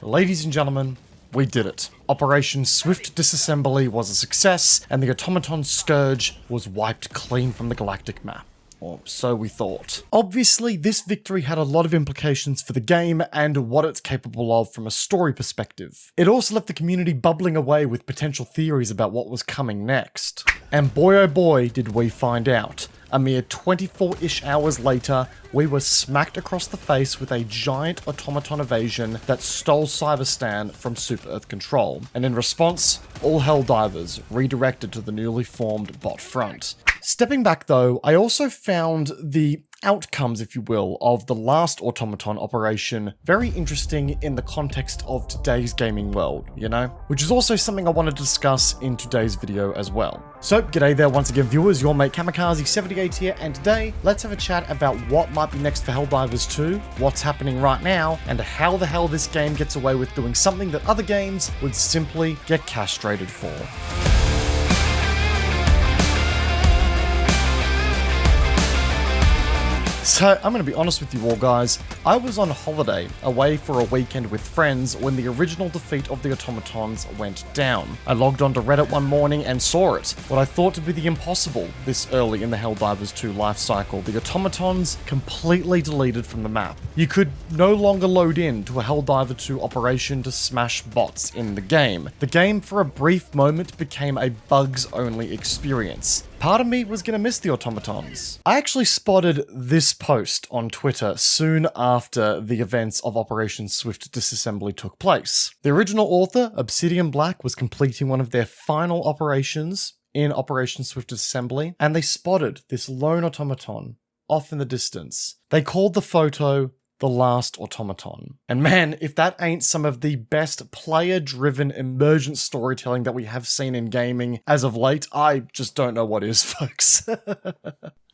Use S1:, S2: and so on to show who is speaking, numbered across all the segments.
S1: Ladies and gentlemen, we did it. Operation Swift Disassembly was a success, and the Automaton scourge was wiped clean from the galactic map. Or so we thought. Obviously, this victory had a lot of implications for the game and what it's capable of from a story perspective. It also left the community bubbling away with potential theories about what was coming next. And boy oh boy did we find out. A mere 24-ish hours later, we were smacked across the face with a giant automaton invasion that stole CyberStan from Super Earth Control. And in response, all Helldivers redirected to the newly formed bot front. Stepping back though, I also found the outcomes, if you will, of the last automaton operation very interesting in the context of today's gaming world, you know? Which is also something I want to discuss in today's video as well. So, g'day there once again viewers, your mate Kamikaze78 here, and today, let's have a chat about what might be next for Helldivers 2, what's happening right now, and how the hell this game gets away with doing something that other games would simply get castrated for. So, I'm going to be honest with you all guys, I was on holiday, away for a weekend with friends when the original defeat of the Automatons went down. I logged onto Reddit one morning and saw it, what I thought to be the impossible this early in the Helldivers 2 life cycle. The Automatons completely deleted from the map. You could no longer load in to a Helldiver 2 operation to smash bots in the game. The game for a brief moment became a bugs-only experience. Part of me was going to miss the Automatons. I actually spotted this post on Twitter soon after the events of Operation Swift Disassembly took place. The original author, Obsidian Black, was completing one of their final operations in Operation Swift Disassembly, and they spotted this lone automaton off in the distance. They called the photo The Last Automaton. And man, if that ain't some of the best player-driven emergent storytelling that we have seen in gaming as of late, I just don't know what is, folks.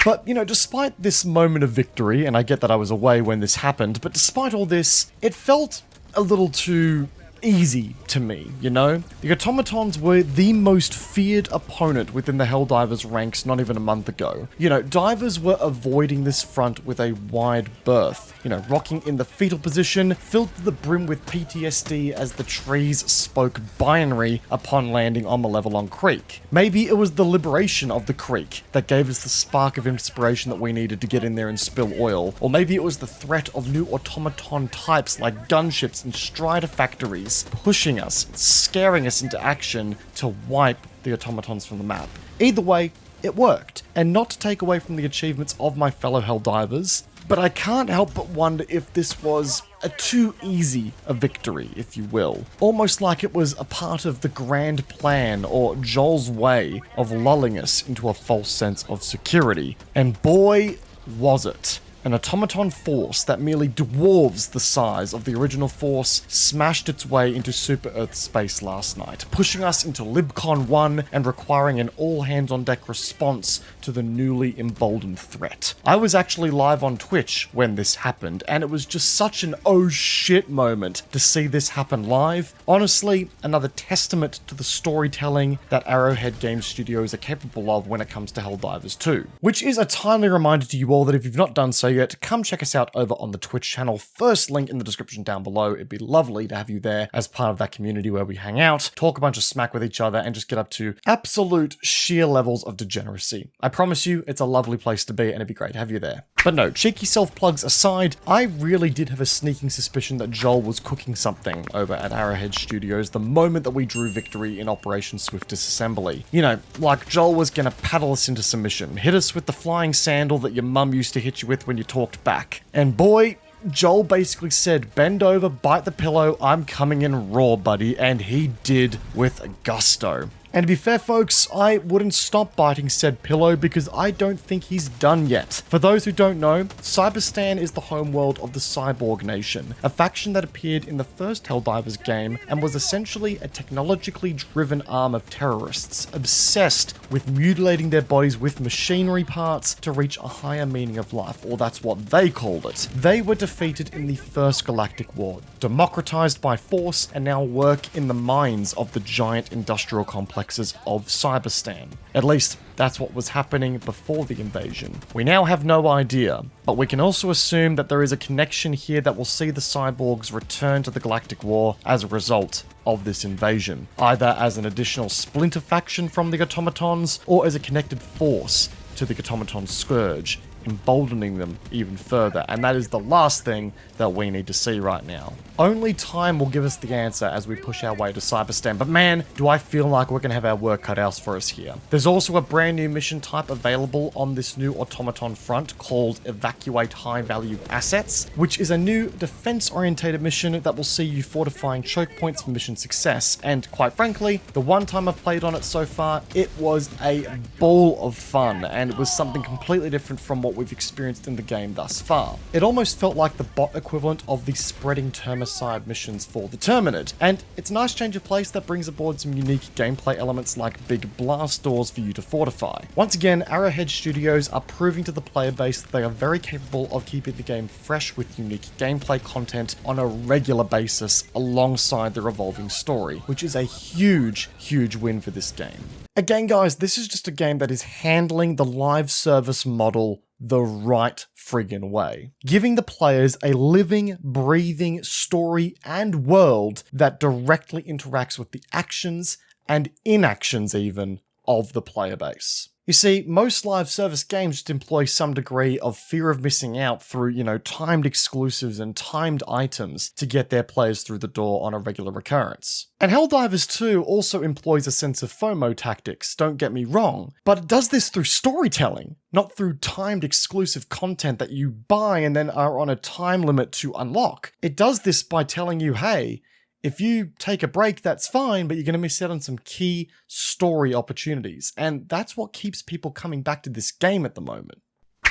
S1: But, you know, despite this moment of victory, and I get that I was away when this happened, but despite all this, it felt a little too easy to me, you know? The Automatons were the most feared opponent within the Helldivers ranks not even a month ago. You know, divers were avoiding this front with a wide berth, you know, rocking in the fetal position, filled to the brim with PTSD as the trees spoke binary upon landing on Malevelon Creek. Maybe it was the liberation of the creek that gave us the spark of inspiration that we needed to get in there and spill oil, or maybe it was the threat of new automaton types like gunships and strider factories pushing us, scaring us into action to wipe the Automatons from the map. Either way, it worked. And not to take away from the achievements of my fellow Helldivers, but I can't help but wonder if this was a too easy a victory, if you will. Almost like it was a part of the grand plan or Joel's way of lulling us into a false sense of security. And boy, was it. An automaton force that merely dwarves the size of the original force smashed its way into Super Earth space last night, pushing us into LibCon 1 and requiring an all-hands-on-deck response to the newly emboldened threat. I was actually live on Twitch when this happened, and it was just such an oh shit moment to see this happen live. Honestly, another testament to the storytelling that Arrowhead Game Studios are capable of when it comes to Helldivers 2. Which is a timely reminder to you all that if you've not done so yet, come check us out over on the Twitch channel. First link in the description down below. It'd be lovely to have you there as part of that community where we hang out, talk a bunch of smack with each other, and just get up to absolute sheer levels of degeneracy. I promise you, it's a lovely place to be, and it'd be great to have you there. But no, cheeky self-plugs aside, I really did have a sneaking suspicion that Joel was cooking something over at Arrowhead Studios the moment that we drew victory in Operation Swift Disassembly. You know, like Joel was gonna paddle us into submission, hit us with the flying sandal that your mum used to hit you with when you talked back. And boy, Joel basically said, bend over, bite the pillow, I'm coming in raw, buddy, and he did with gusto. And to be fair, folks, I wouldn't stop biting said pillow because I don't think he's done yet. For those who don't know, CyberStan is the homeworld of the Cyborg Nation, a faction that appeared in the first Helldivers game and was essentially a technologically driven arm of terrorists, obsessed with mutilating their bodies with machinery parts to reach a higher meaning of life, or that's what they called it. They were defeated in the First Galactic War, democratized by force, and now work in the mines of the giant industrial complex complexes of CyberStan. At least, that's what was happening before the invasion. We now have no idea, but we can also assume that there is a connection here that will see the cyborgs return to the Galactic War as a result of this invasion, either as an additional splinter faction from the Automatons or as a connected force to the Automaton Scourge, emboldening them even further, and that is the last thing that we need to see right now. Only time will give us the answer as we push our way to CyberStan, but man, do I feel like we're going to have our work cut out for us here. There's also a brand new mission type available on this new automaton front called Evacuate High Value Assets, which is a new defense-orientated mission that will see you fortifying choke points for mission success, and quite frankly, the one time I've played on it so far, it was a ball of fun, and it was something completely different from what we've experienced in the game thus far. It almost felt like the bot equivalent of the spreading Termicide missions for the Terminid, and it's a nice change of pace that brings aboard some unique gameplay elements like big blast doors for you to fortify. Once again, Arrowhead Studios are proving to the player base that they are very capable of keeping the game fresh with unique gameplay content on a regular basis alongside their evolving story, which is a huge, huge win for this game. Again guys, this is just a game that is handling the live service model the right friggin' way, giving the players a living, breathing story and world that directly interacts with the actions and inactions even of the player base. You see, most live service games just employ some degree of fear of missing out through, timed exclusives and timed items to get their players through the door on a regular recurrence. And Helldivers 2 also employs a sense of FOMO tactics, don't get me wrong, but it does this through storytelling, not through timed exclusive content that you buy and then are on a time limit to unlock. It does this by telling you, hey, if you take a break, that's fine, but you're going to miss out on some key story opportunities. And that's what keeps people coming back to this game at the moment.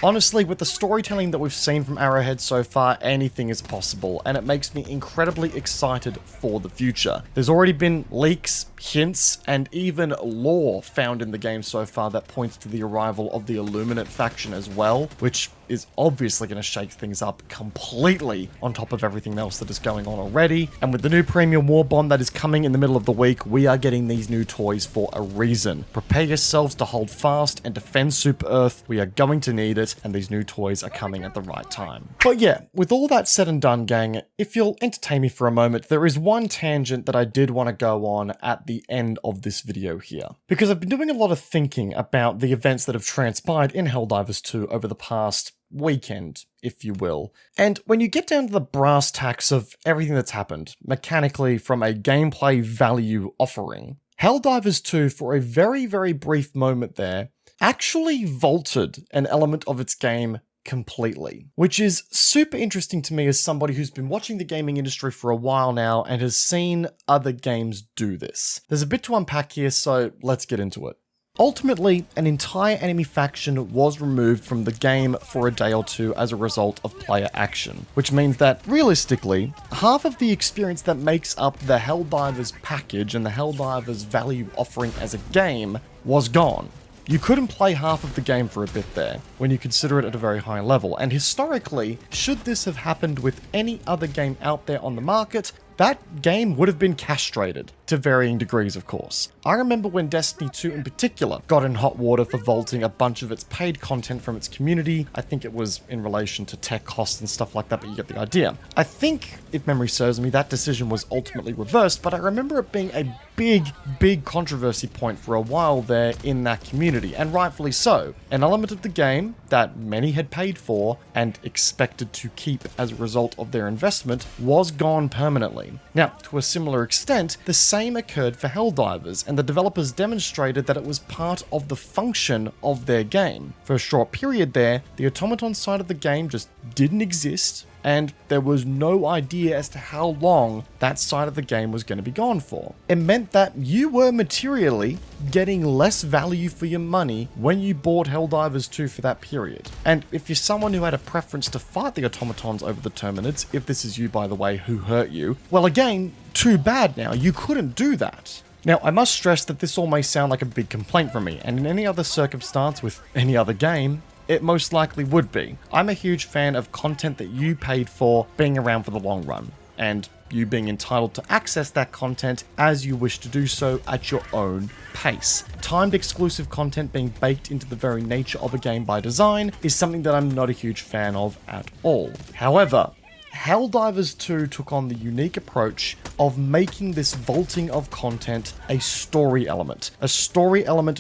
S1: Honestly, with the storytelling that we've seen from Arrowhead so far, anything is possible, and it makes me incredibly excited for the future. There's already been leaks, hints, and even lore found in the game so far that points to the arrival of the Illuminate faction as well, which is obviously going to shake things up completely on top of everything else that is going on already. And with the new Premium War Bond that is coming in the middle of the week, we are getting these new toys for a reason. Prepare yourselves to hold fast and defend Super Earth. We are going to need it, and these new toys are coming at the right time. But yeah, with all that said and done, gang, if you'll entertain me for a moment, there is one tangent that I did want to go on at the end of this video here, because I've been doing a lot of thinking about the events that have transpired in Helldivers 2 over the past weekend, if you will. And when you get down to the brass tacks of everything that's happened, mechanically from a gameplay value offering, Helldivers 2, for a very, very brief moment there, actually vaulted an element of its game completely, which is super interesting to me as somebody who's been watching the gaming industry for a while now and has seen other games do this. There's a bit to unpack here, so let's get into it. Ultimately, an entire enemy faction was removed from the game for a day or two as a result of player action, which means that, realistically, half of the experience that makes up the Helldivers package and the Helldivers value offering as a game was gone. You couldn't play half of the game for a bit there, when you consider it at a very high level, and historically, should this have happened with any other game out there on the market, that game would have been castrated, to varying degrees of course. I remember when Destiny 2 in particular got in hot water for vaulting a bunch of its paid content from its community. I think it was in relation to tech costs and stuff like that, but you get the idea. I think, if memory serves me, that decision was ultimately reversed, but I remember it being a big controversy point for a while there in that community, and rightfully so. An element of the game that many had paid for and expected to keep as a result of their investment was gone permanently. Now, to a similar extent, the same occurred for Helldivers, and the developers demonstrated that it was part of the function of their game. For a short period there, the automaton side of the game just didn't exist, and there was no idea as to how long that side of the game was going to be gone for. It meant that you were materially getting less value for your money when you bought Helldivers 2 for that period. And if you're someone who had a preference to fight the automatons over the Terminids, if this is you by the way who hurt you, well again, too bad now, you couldn't do that. Now, I must stress that this all may sound like a big complaint from me, and in any other circumstance with any other game, it most likely would be. I'm a huge fan of content that you paid for being around for the long run. And you being entitled to access that content as you wish to do so at your own pace. Timed exclusive content being baked into the very nature of a game by design is something that I'm not a huge fan of at all. However, Helldivers 2 took on the unique approach of making this vaulting of content a story element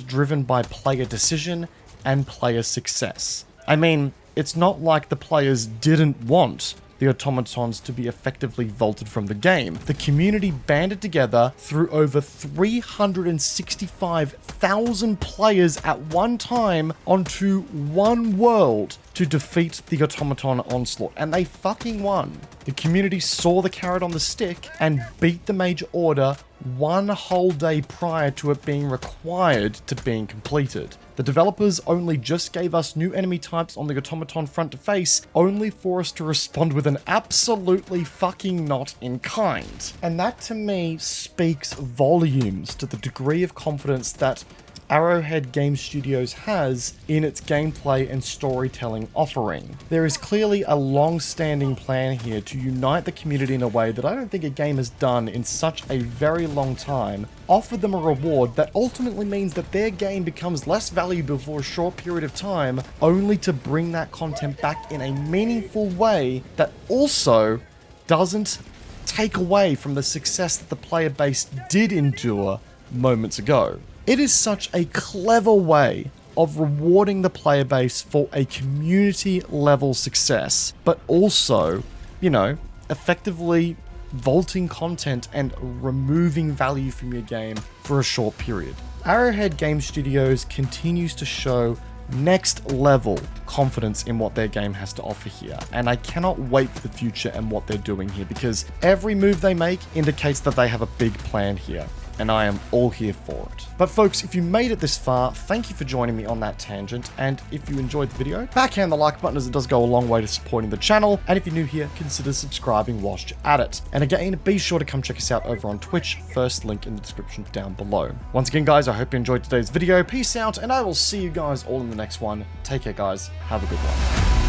S1: driven by player decision and player success. I mean, it's not like the players didn't want the automatons to be effectively vaulted from the game. The community banded together through over 365,000 players at one time onto one world to defeat the automaton onslaught, and they fucking won. The community saw the carrot on the stick and beat the major order one whole day prior to it being required to being completed. The developers only just gave us new enemy types on the automaton front to face, only for us to respond with an absolutely fucking not in kind. And that to me speaks volumes to the degree of confidence that Arrowhead Game Studios has in its gameplay and storytelling offering. There is clearly a long-standing plan here to unite the community in a way that I don't think a game has done in such a very long time, offer them a reward that ultimately means that their game becomes less valuable for a short period of time, only to bring that content back in a meaningful way that also doesn't take away from the success that the player base did endure moments ago. It is such a clever way of rewarding the player base for a community level success, but also, you know, effectively vaulting content and removing value from your game for a short period. Arrowhead Game Studios continues to show next level confidence in what their game has to offer here, and I cannot wait for the future and what they're doing here, because every move they make indicates that they have a big plan here, and I am all here for it. But folks, if you made it this far, thank you for joining me on that tangent, and if you enjoyed the video, backhand the like button as it does go a long way to supporting the channel, and if you're new here, consider subscribing whilst you're at it. And again, be sure to come check us out over on Twitch, first link in the description down below. Once again guys, I hope you enjoyed today's video, peace out, and I will see you guys all in the next one. Take care guys, have a good one.